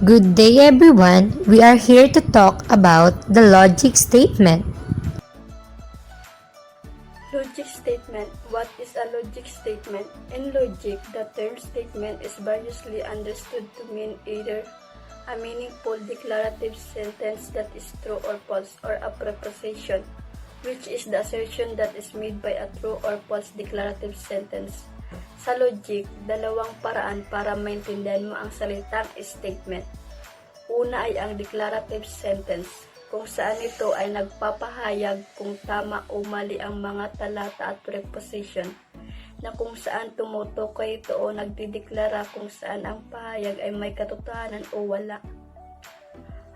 Good day everyone. We are here to talk about the logic statement. Logic statement. What is a logic statement? In logic, the term statement is variously understood to mean either a meaningful declarative sentence that is true or false, or a proposition, which is the assertion that is made by a true or false declarative sentence. Sa logic, dalawang paraan para maintindihan mo ang salitang statement. Una ay ang declarative sentence, kung saan ito ay nagpapahayag kung tama o mali ang mga talata at preposition, na kung saan tumutukoy ito o nagdideklara kung saan ang pahayag ay may katotohanan o wala.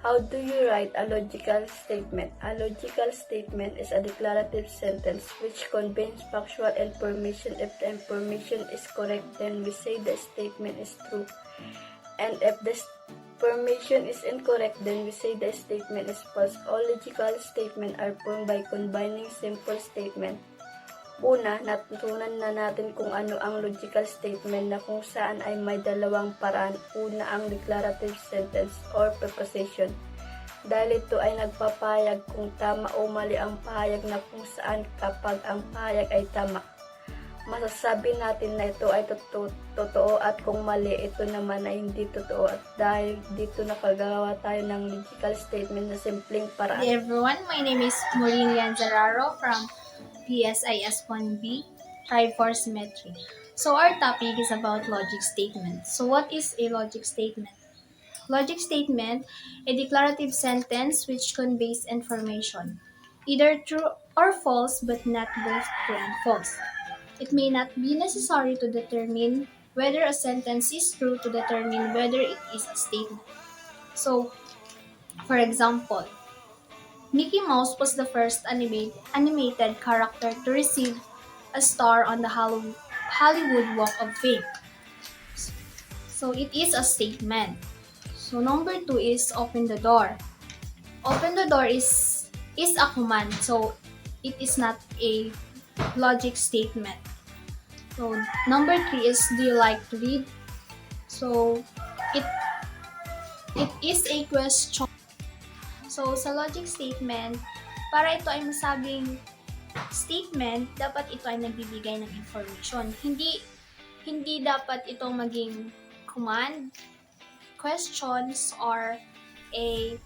How do you write a logical statement? A logical statement is a declarative sentence which contains factual information. If the information is correct, then we say the statement is true. And if the information is incorrect, then we say the statement is false. All logical statements are formed by combining simple statement. Una, natutunan na natin kung ano ang logical statement na kung saan ay may dalawang paraan. Una, ang declarative sentence or preposition. Dahil ito ay nagpapahayag kung tama o mali ang pahayag na kung saan kapag ang pahayag ay tama, masasabi natin na ito ay totoo at kung mali, ito naman ay hindi totoo, at dahil dito nakagawa tayo ng logical statement na simpleng paraan. Hi everyone, my name is Maureen Zanzararo from PSIS 1B, Tribe for Symmetry. So our topic is about logic statement. So what is a logic statement? Logic statement, a declarative sentence which conveys information, either true or false, but not both true and false. It may not be necessary to determine whether a sentence is true to determine whether it is a statement. So, for example, Mickey Mouse was the first animated character to receive a star on the Hollywood Walk of Fame. So, it is a statement. So, number 2 is open the door. Open the door is a command, so it is not a logic statement. So, number 3 is do you like to read? So, it is a question. So, sa logic statement, para ito ay masabing statement, dapat ito ay nagbibigay ng information. Hindi dapat itong maging command, questions, or a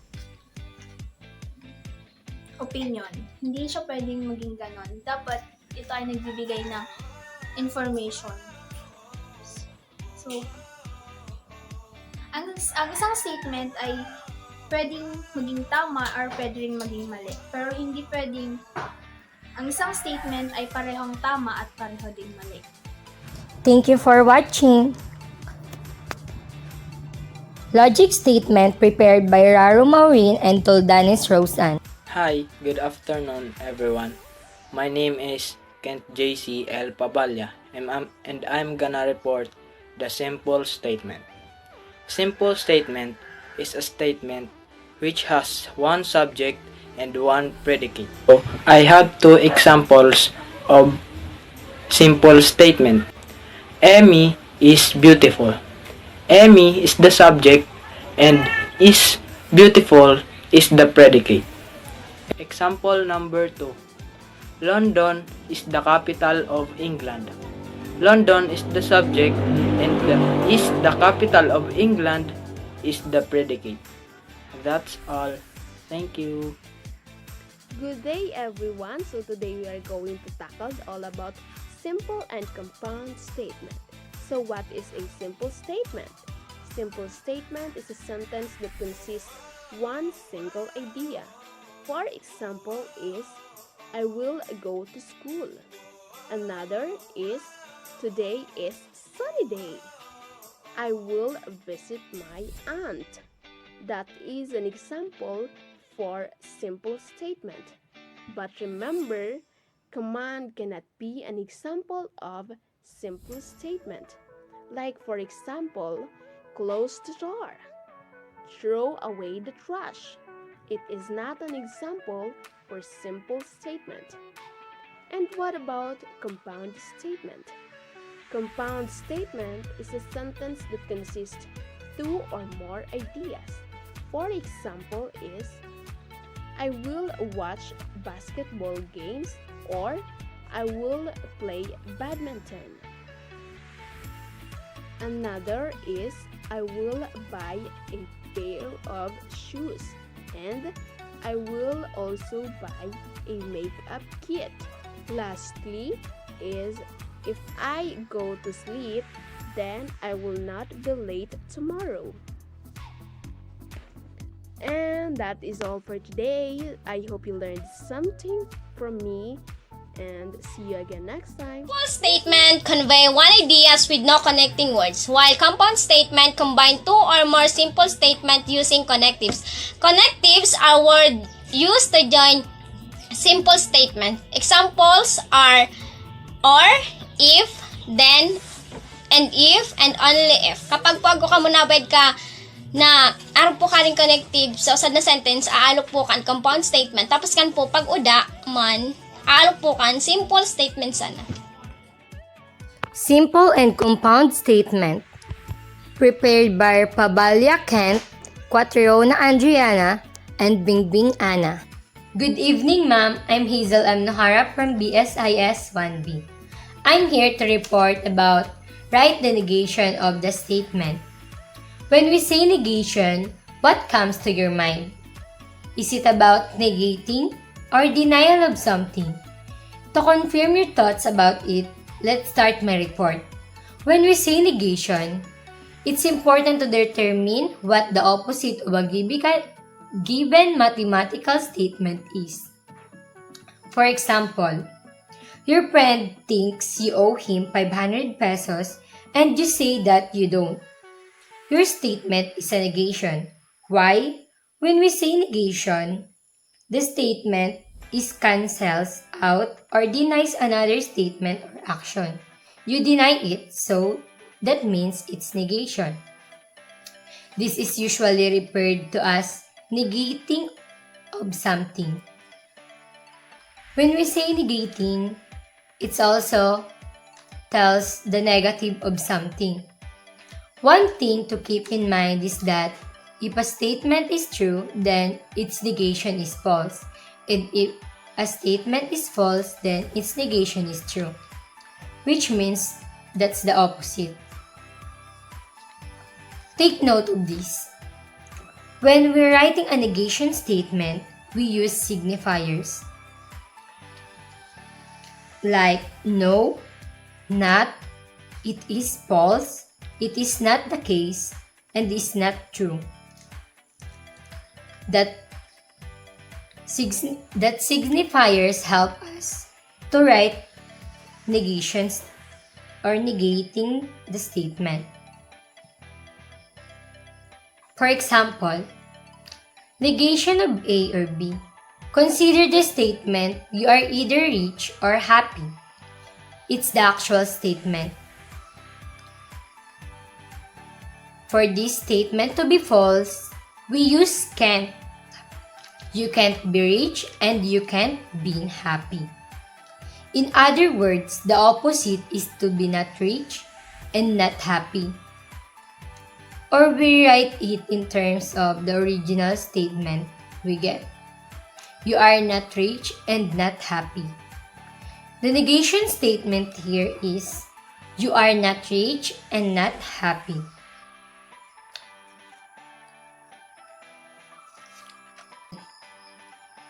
opinion. Hindi siya pwedeng maging ganon. Dapat ito ay nagbibigay ng information. So, ang isang statement ay pwedeng maging tama or pwedeng maging mali. Pero hindi pwedeng ang isang statement ay parehong tama at pareho ding mali. Thank you for watching. Logic statement prepared by Raro Maureen and Toldanis Roseanne. Hi, good afternoon everyone. My name is Kent JC L. Paballa and I'm gonna report the simple statement. Simple statement is a statement which has one subject and one predicate. So, I have two examples of simple statement. Amy is beautiful. Amy is the subject and is beautiful is the predicate. Example number 2. London is the capital of England. London is the subject and is the capital of England is the predicate. That's all. Thank you. Good day everyone. So today we are going to tackle all about simple and compound statement. So what is a simple statement? Simple statement is a sentence that consists one single idea. For example is I will go to school. Another is today is sunny day. I will visit my aunt. That is an example for simple statement. But remember, command cannot be an example of simple statement. Like for example, close the door, throw away the trash. It is not an example for simple statement. And what about compound statement? Compound statement is a sentence that consists 2 or more ideas. For example is, I will watch basketball games or I will play badminton. Another is, I will buy a pair of shoes and I will also buy a makeup kit. Lastly is, if I go to sleep, then I will not be late tomorrow. And that is all for today. I hope you learned something from me and see you again next time. Simple statement convey one ideas with no connecting words, while compound statement combine two or more simple statements using connectives. Connectives are words used to join simple statement. Examples are or, if, then, and if, and only if. Kapag po ka munabed ka na araw po ka rin connective sa usad na sentence, aalok po kan compound statement. Tapos kan po, pag uda man, aalok po kan simple statement sana. Simple and compound statement. Prepared by Pabalya Kent, Quatriona Andriana, and Bingbing Anna. Good evening, ma'am. I'm Hazel Nojara from BSIS 1B. I'm here to report about write the negation of the statement. When we say negation, what comes to your mind? Is it about negating or denial of something? To confirm your thoughts about it, let's start my report. When we say negation, it's important to determine what the opposite of a given mathematical statement is. For example, your friend thinks you owe him 500 pesos and you say that you don't. Your statement is a negation. Why? When we say negation, the statement is cancels out or denies another statement or action. You deny it, so that means it's negation. This is usually referred to as negating of something. When we say negating, it also tells the negative of something. One thing to keep in mind is that if a statement is true, then its negation is false. And if a statement is false, then its negation is true. Which means that's the opposite. Take note of this. When we're writing a negation statement, we use signifiers like no, not, it is false, it is not the case, and is not true. That signifiers help us to write negations or negating the statement. For example, negation of A or B. Consider the statement you are either rich or happy. It's the actual statement. For this statement to be false, we use can't. You can't be rich and you can't be happy. In other words, the opposite is to be not rich and not happy. Or we write it in terms of the original statement we get. You are not rich and not happy. The negation statement here is you are not rich and not happy.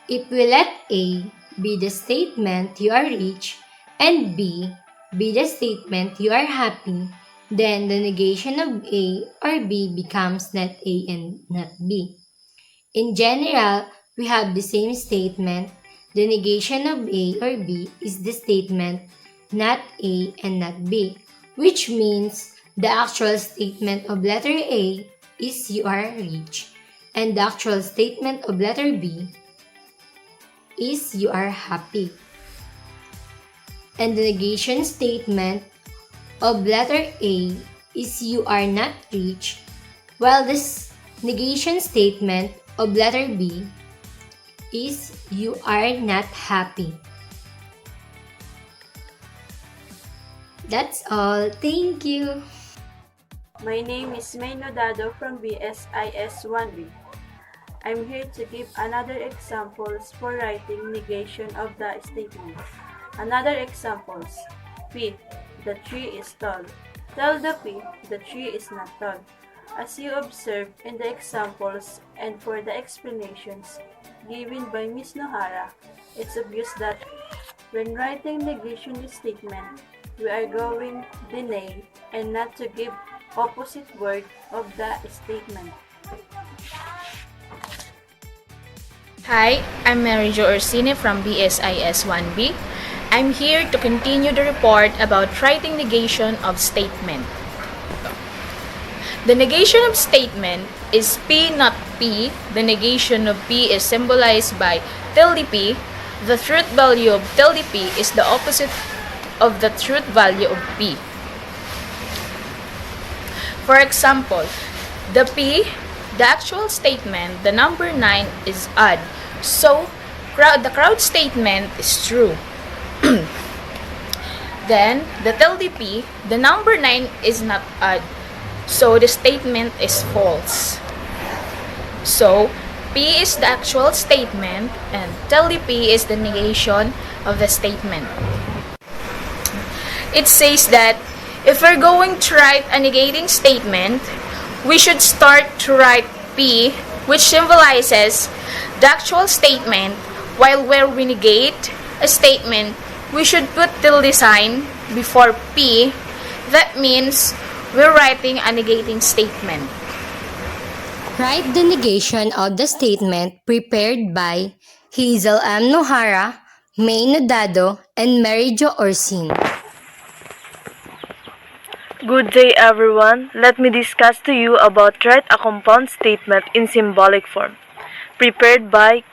If we let A be the statement you are rich and B be the statement you are happy, then the negation of A or B becomes not A and not B. In general, we have the same statement. The negation of A or B is the statement not A and not B, which means the actual statement of letter A is you are rich, and the actual statement of letter B is you are happy. And the negation statement of letter A is you are not rich, while this negation statement of letter B is you are not happy. That's all. Thank you. My name is May Nodado from BSIS 1B. I'm here to give another examples for writing negation of the statement. Another examples. P. The tree is tall. Tell the P the tree is not tall. As you observed in the examples and for the explanations given by Ms. Nojara, it's obvious that when writing negation statement, we are going deny and not to give opposite word of the statement. Hi, I'm Mary Jo Orsini from BSIS 1B. I'm here to continue the report about writing negation of statement. The negation of statement is P not P. The negation of P is symbolized by tilde P. The truth value of tilde P is the opposite of the truth value of P. For example, the P, the actual statement, the number 9 is odd. So, the crowd statement is true. Then, the tilde P, the number 9 is not odd. So, the statement is false. So, P is the actual statement and tilde P is the negation of the statement. It says that if we're going to write a negating statement, we should start to write P, which symbolizes the actual statement, while where we negate a statement, we should put tilde sign before P. That means we're writing a negating statement. Write the negation of the statement prepared by Hazel Nojara, May Nodado, and Mary Jo Orsini. Good day everyone. Let me discuss to you about write a compound statement in symbolic form. Prepared by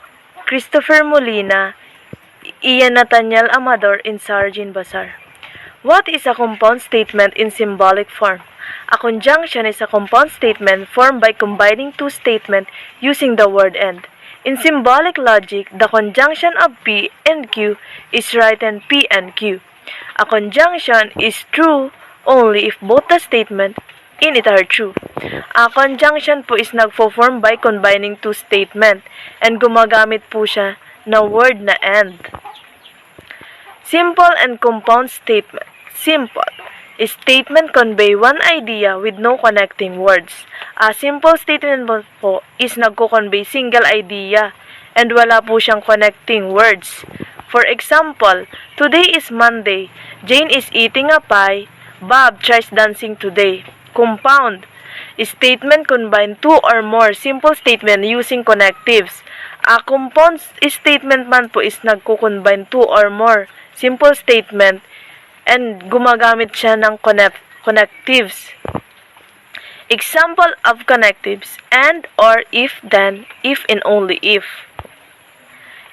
Christopher Molina, Ian Nathaniel Amador, and Sargin Basar. What is a compound statement in symbolic form? A conjunction is a compound statement formed by combining two statements using the word and. In symbolic logic, the conjunction of P and Q is written P and Q. A conjunction is true only if both the statement in it are true. A conjunction po is nagfo-form by combining two statement and gumagamit po siya na word na and. Simple and compound statement. Simple. A statement convey one idea with no connecting words. A simple statement po is nagko-convey single idea and wala po siyang connecting words. For example, today is Monday. Jane is eating a pie. Bob tries dancing today. Compound. A statement combine two or more simple statement using connectives. A compound statement man po is nagko-combine two or more simple statement and gumagamit siya ng connectives. Example of connectives: and, or, if, then, if, and only if.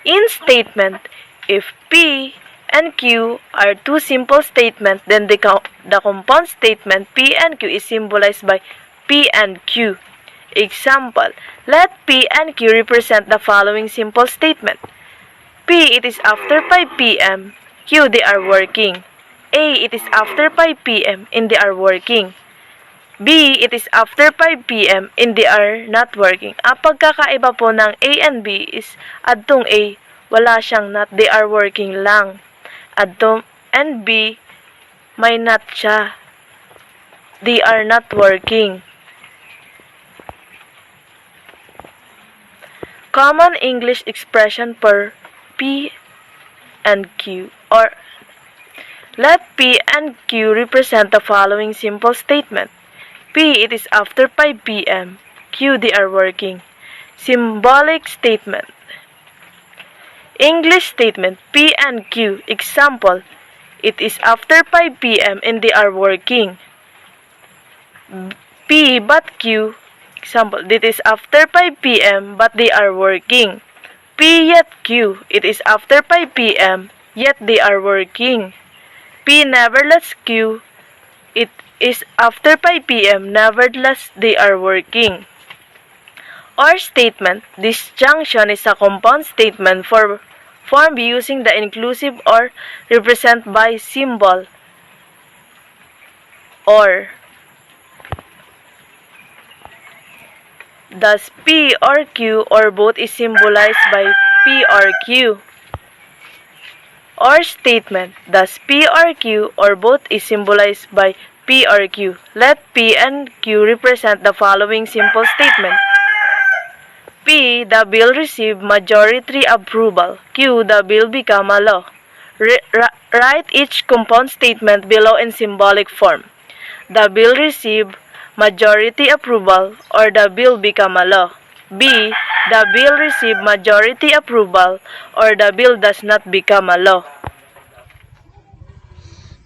In statement, if P and Q are two simple statements, then the compound statement P and Q is symbolized by P and Q. Example, let P and Q represent the following simple statement. P, it is after 5 p.m. Q, they are working. A, it is after 5 p.m. and they are working. B, it is after 5 p.m. and they are not working. Ang pagkakaiba po ng A and B is adtong A, wala siyang not, they are working lang. Adtong and B, may not siya. They are not working. Common English expression per P and Q, or let P and Q represent the following simple statement. P, it is after 5 p.m. Q, they are working. Symbolic statement. English statement P and Q. Example, it is after 5 p.m. and they are working. P but Q. Example, it is after 5 p.m. but they are working. P yet Q. It is after 5 p.m. yet they are working. P nevertheless Q. It is after 5 p.m. nevertheless they are working. Or statement, disjunction is a compound statement formed using the inclusive or represented by symbol or. Thus, P or Q or both is symbolized by P or Q. Or statement. Thus, P or Q or both is symbolized by P or Q. Let P and Q represent the following simple statement. P, the bill received majority approval. Q, the bill become a law. Write each compound statement below in symbolic form. The bill received majority approval or the bill become a law. B, the bill received majority approval or the bill does not become a law.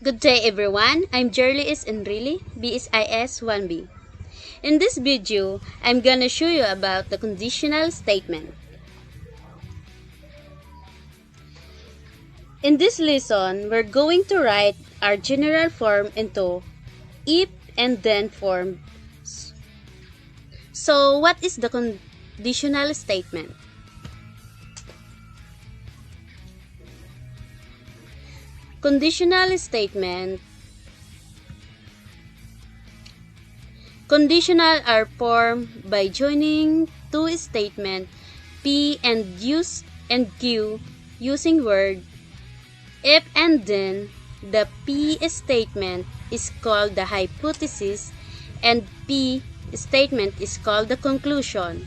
Good day everyone, I'm Jerlis Enrile, BSIS 1B. In this video, I'm gonna show you about the conditional statement. In this lesson, we're going to write our general form into if and then form. So, what is the conditional statement? Conditional statement. Conditional are formed by joining two statements P and Q using word if and then. The P statement is called the hypothesis and P statement is called the conclusion.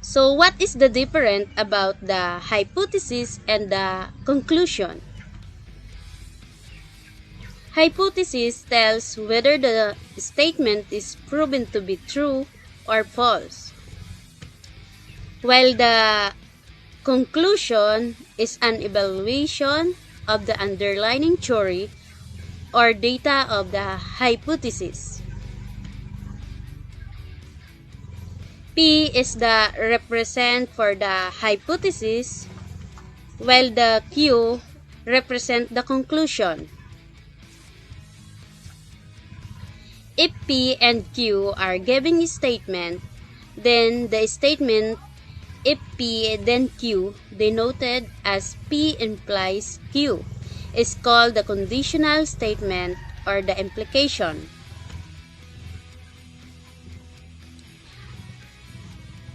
So what is the difference about the hypothesis and the conclusion? Hypothesis tells whether the statement is proven to be true or false, while the conclusion is an evaluation of the underlying theory or data of the hypothesis. P is the represent for the hypothesis, while the Q represent the conclusion. If P and Q are giving a statement, then the statement if P then Q, denoted as P implies Q, is called the conditional statement or the implication.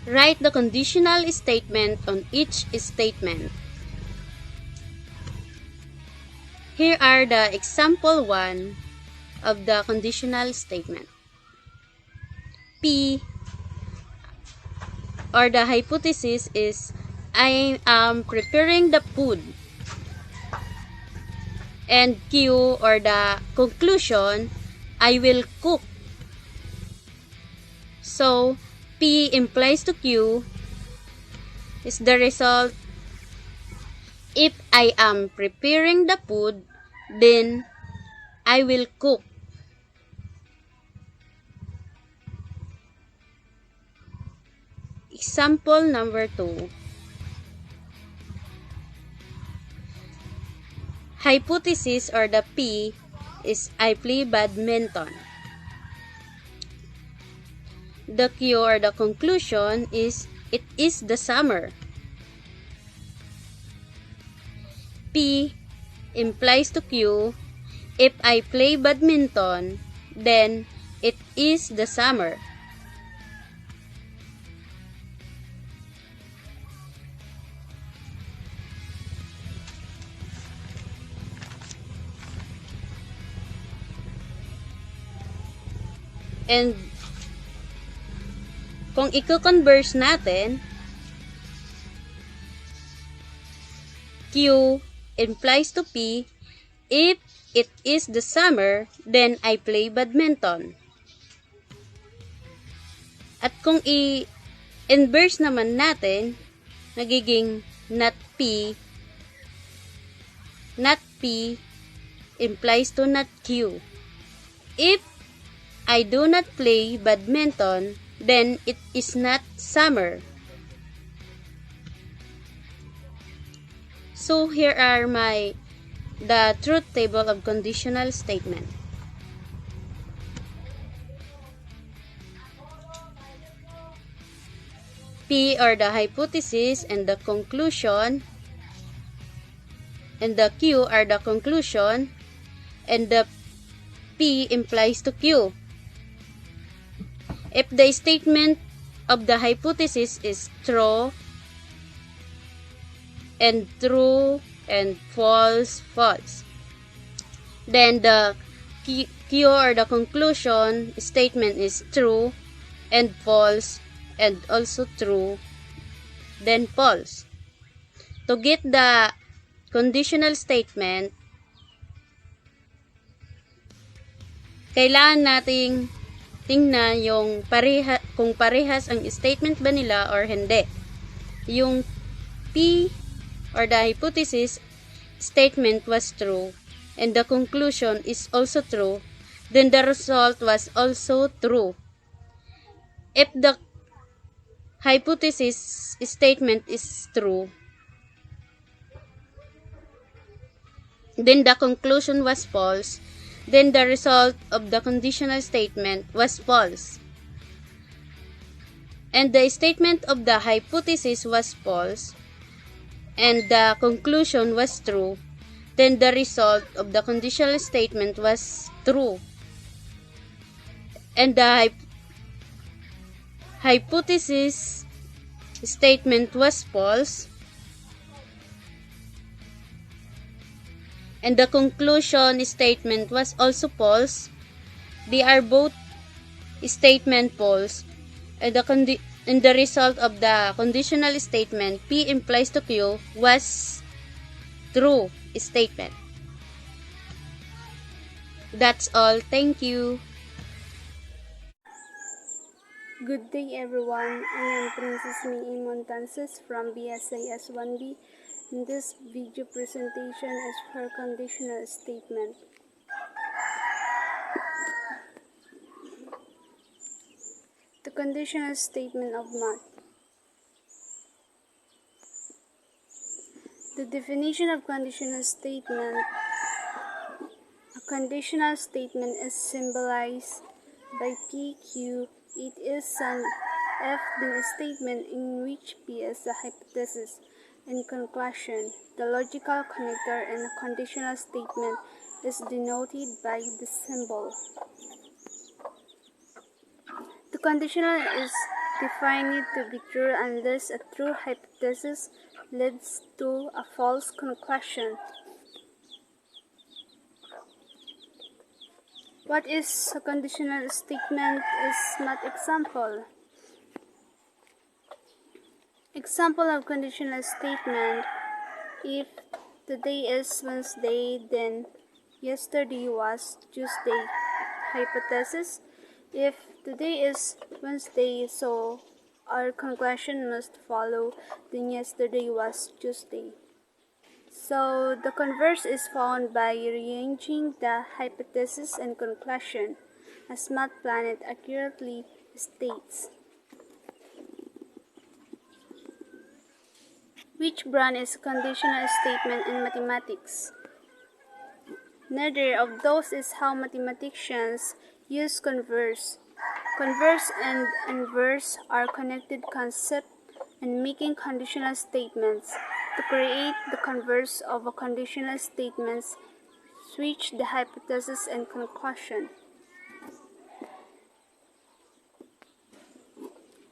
Write the conditional statement on each statement. Here are the example 1 of the conditional statement. P or the hypothesis is I am preparing the food, and Q or the conclusion I will cook. So P implies to Q is the result. If I am preparing the food, then I will cook. Example number 2. Hypothesis or the P is I play badminton. The Q or the conclusion is it is the summer. P implies to Q, if I play badminton, then it is the summer. And kung i-converse natin, Q implies to P, if it is the summer, then I play badminton. At kung i-inverse naman natin, nagiging not P implies to not Q. If I do not play badminton, then it is not summer. So here are the truth table of conditional statement. P or the hypothesis and the conclusion, and the Q are the conclusion, and the P implies to Q. If the statement of the hypothesis is true and false, then the Q or the conclusion statement is true and false and also true, then false. To get the conditional statement, kailangan nating tingnan yung kung parehas ang statement ba nila or hindi. Yung P or the hypothesis statement was true and the conclusion is also true, then the result was also true. If the hypothesis statement is true, then the conclusion was false, then the result of the conditional statement was false. And the statement of the hypothesis was false, and the conclusion was true, then the result of the conditional statement was true. And the hypothesis statement was false, and the conclusion statement was also false. They are both statement false, and the result of the conditional statement P implies to Q was true statement. That's all. Thank you. Good day everyone, I am Princess Mii Montances from BSIS 1B. And this video presentation is for conditional statement. The conditional statement of math. The definition of conditional statement. A conditional statement is symbolized by PQ. It is an if-then statement in which P is the hypothesis and conclusion. The logical connector in a conditional statement is denoted by the symbol. The conditional is defined to be true unless a true hypothesis leads to a false conclusion. What is a conditional statement is math example. Example of conditional statement: if today is Wednesday, then yesterday was Tuesday. Hypothesis: if today is Wednesday, so our conclusion must follow, then yesterday was Tuesday. So the converse is found by rearranging the hypothesis and conclusion, as Math Planet accurately states. Which brand is a conditional statement in mathematics? Neither of those is how mathematicians use converse. Converse and inverse are connected concepts in making conditional statements. To create the converse of a conditional statement, switch the hypothesis and conclusion.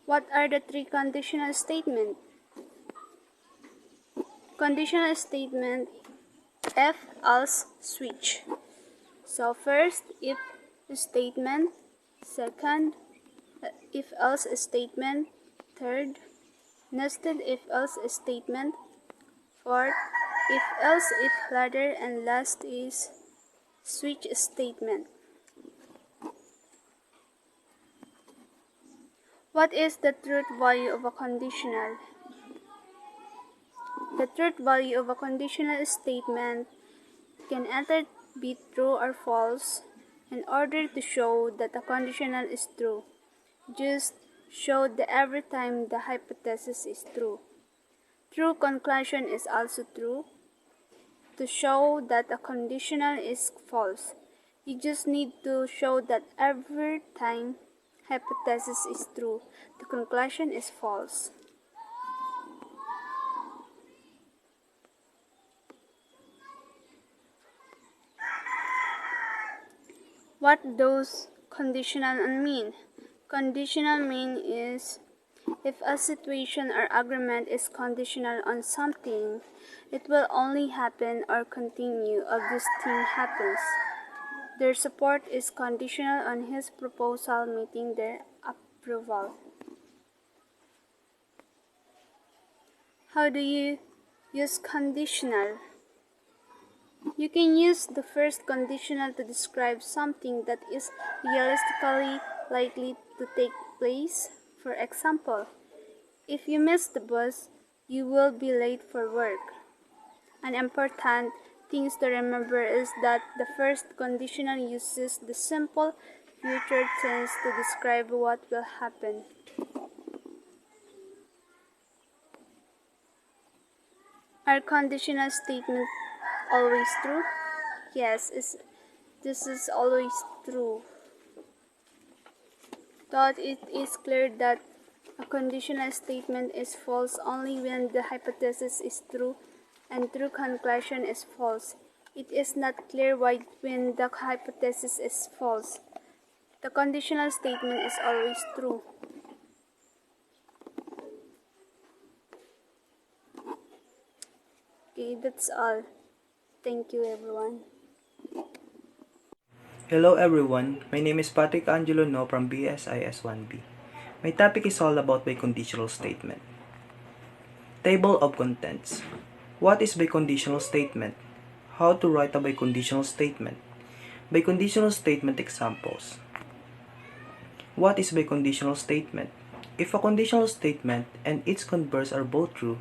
What are the three conditional statements? Conditional statement: if, else, switch. So first, if statement. Second, if else statement. Third, nested if else statement. Fourth, if else if ladder, and last is switch statement. What is the truth value of a conditional? The truth value of a conditional statement can either be true or false. In order to show that a conditional is true, just show that every time the hypothesis is true. True conclusion is also true. To show that a conditional is false, you just need to show that every time hypothesis is true, the conclusion is false. What does conditional mean? Conditional mean is if a situation or agreement is conditional on something, it will only happen or continue if this thing happens. Their support is conditional on his proposal meeting their approval. How do you use conditional? You can use the first conditional to describe something that is realistically likely to take place. For example, if you miss the bus, you will be late for work. An important thing to remember is that the first conditional uses the simple future tense to describe what will happen. Are conditional statements always true? Yes, this is always true. Thus, it is clear that a conditional statement is false only when the hypothesis is true and true conclusion is false. It is not clear why when the hypothesis is false. The conditional statement is always true. Okay, that's all. Thank you, everyone. Hello everyone, my name is Patrick Angelo No from BSIS 1B. My topic is all about biconditional statement. Table of contents. What is biconditional statement? How to write a biconditional statement? Biconditional statement examples. What is biconditional statement? If a conditional statement and its converse are both true,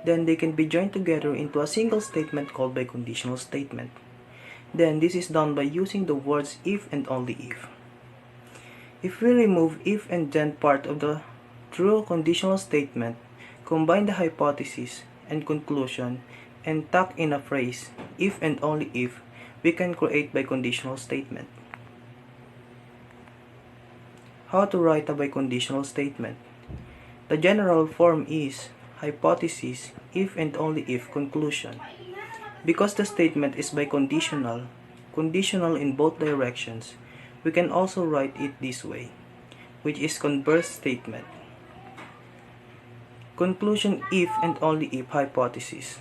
then they can be joined together into a single statement called biconditional statement. Then this is done by using the words if and only if. If we remove if and then part of the true conditional statement, combine the hypothesis and conclusion, and tuck in a phrase if and only if, we can create biconditional statement. How to write a biconditional statement? The general form is hypothesis, if and only if, conclusion. Because the statement is biconditional, conditional in both directions, we can also write it this way, which is converse statement. Conclusion if and only if hypothesis.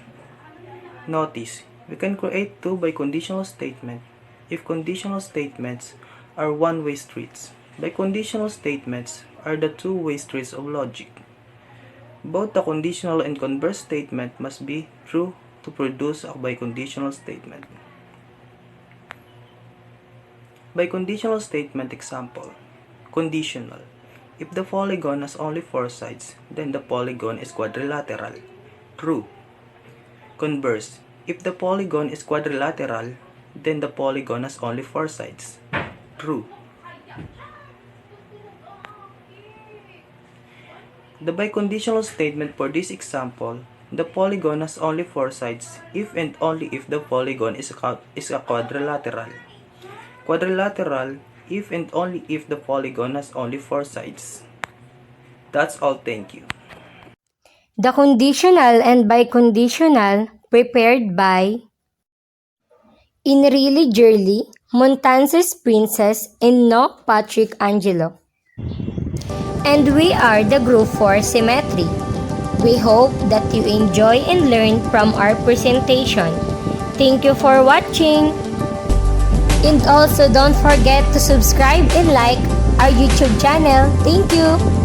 Notice, we can create two biconditional statements if conditional statements are one-way streets. Biconditional statements are the two-way streets of logic. Both the conditional and converse statement must be true to produce a biconditional statement. Biconditional statement example. Conditional. If the polygon has only 4 sides, then the polygon is quadrilateral. True. Converse. If the polygon is quadrilateral, then the polygon has only 4 sides. True. The biconditional statement for this example, the polygon has only 4 sides if and only if the polygon is a quadrilateral. Quadrilateral if and only if the polygon has only 4 sides. That's all, thank you. The conditional and biconditional prepared by Inrili Jerly, Montances Princess, and No Patrick Angelo. And we are the group for Symmetry. We hope that you enjoy and learn from our presentation. Thank you for watching. And also don't forget to subscribe and like our YouTube channel. Thank you.